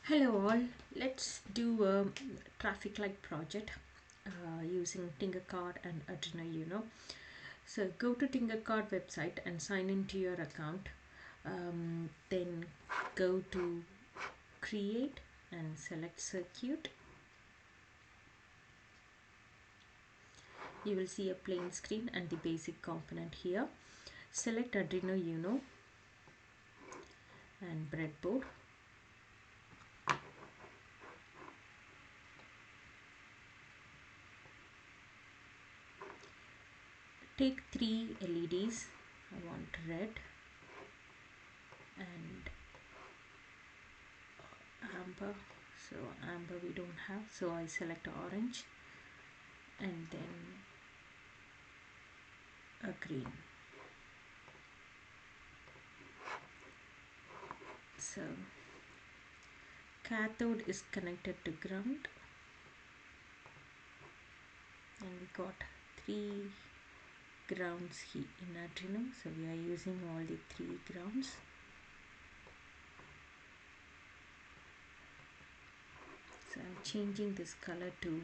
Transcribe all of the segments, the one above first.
Hello all, let's do a traffic light project using Tinkercad and Arduino Uno. So go to Tinkercad website and sign into your account. Then go to create and select circuit. You will see a plain screen and the basic component here. Select Arduino Uno and breadboard. Take 3 LEDs. I want red and amber. So amber we don't have, so I select orange and then a green. So cathode is connected to ground and we got 3 grounds here in Arduino, so we are using all the 3 grounds. So I'm changing this color to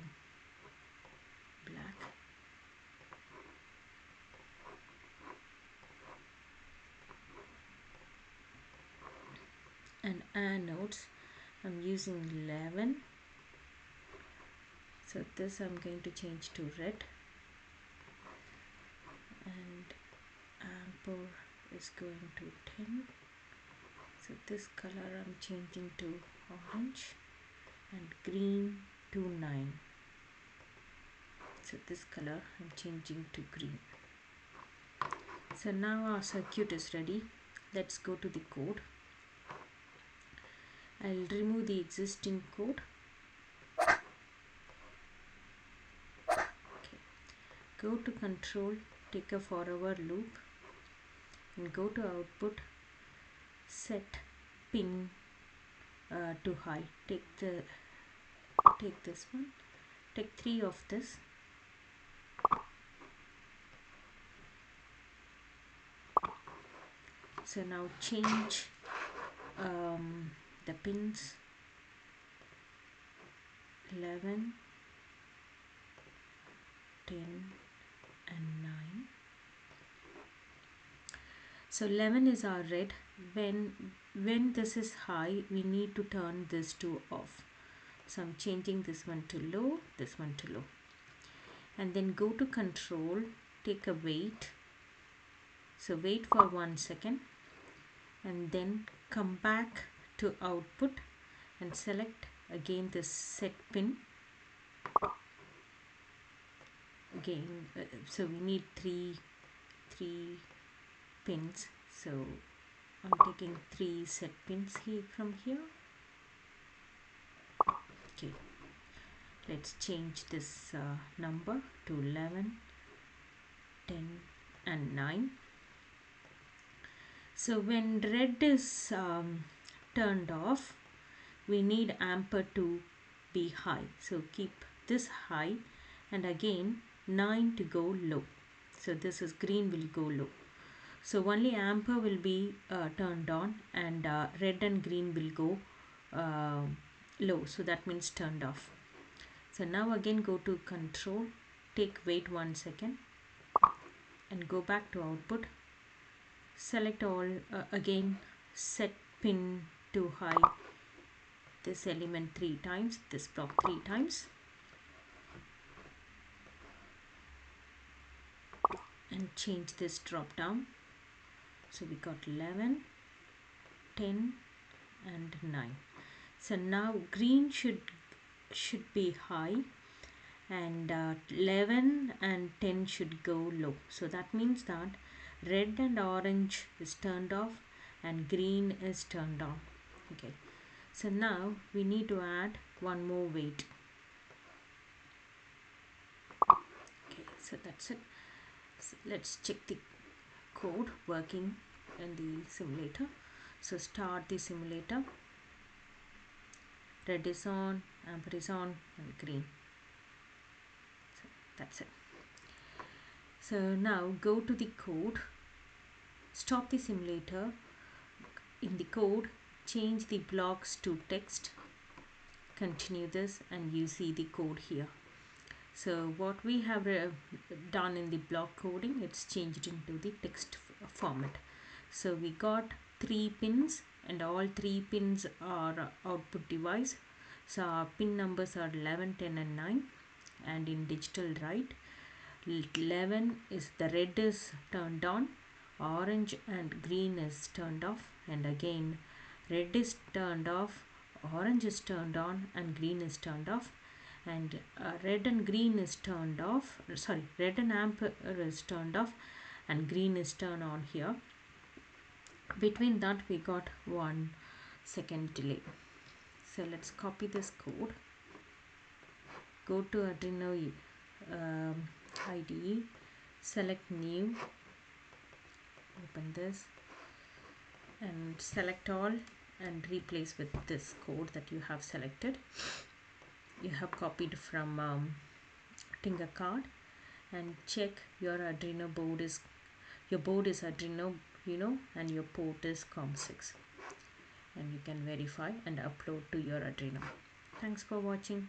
black. And anodes, I'm using 11. So this I'm going to change to red. And amber is going to 10. So this color I'm changing to orange and green to 9. So this color I'm changing to green. So now our circuit is ready. Let's go to the code. I'll remove the existing code. Okay. Go to control, take a forever loop and go to output, set pin to high. Take this one, take 3 of this. So now change the pins 11, 10 and 9. So 11 is our red. When this is high, we need to turn this to off. So I'm changing this one to low, this one to low. And then go to control, take a wait. So wait for 1 second and then come back to output and select again this set pin. Again, so we need three pins. So I'm taking 3 set pins here from here. Okay, let's change this number to 11, 10 and 9. So when red is turned off, we need ampere to be high. So keep this high and again 9 to go low. So this is green will go low. So only ampere will be turned on and red and green will go low. So that means turned off. So now again go to control, take wait 1 second and go back to output. Select all again, set pin to high, this element 3 times, this block 3 times. And change this drop down. So we got 11, 10 and 9. So now green should be high and 11 and 10 should go low. So that means that red and orange is turned off and green is turned on. Okay, so now we need to add one more weight. Okay, so that's it. So let's check the code working in the simulator. So start the simulator. Red is on, amber is on and green. So that's it. So now go to the code, stop the simulator. In the code, change the blocks to text continue this and you see the code here. So what we have done in the block coding, it's changed into the text format. So we got 3 pins and all 3 pins are output device. So our pin numbers are 11, 10 and 9, and in digital write 11 is the red is turned on, orange and green is turned off, and again red is turned off, orange is turned on and green is turned off, and red and green is turned off, red and amp is turned off and green is turned on here. Between that we got 1 second delay. So let's copy this code, go to Arduino IDE, select new, open this and select all and replace with this code that you have selected. You have copied from Tinkercad, and check your Arduino board is Arduino Uno and your port is COM6, and you can verify and upload to your Arduino. Thanks for watching.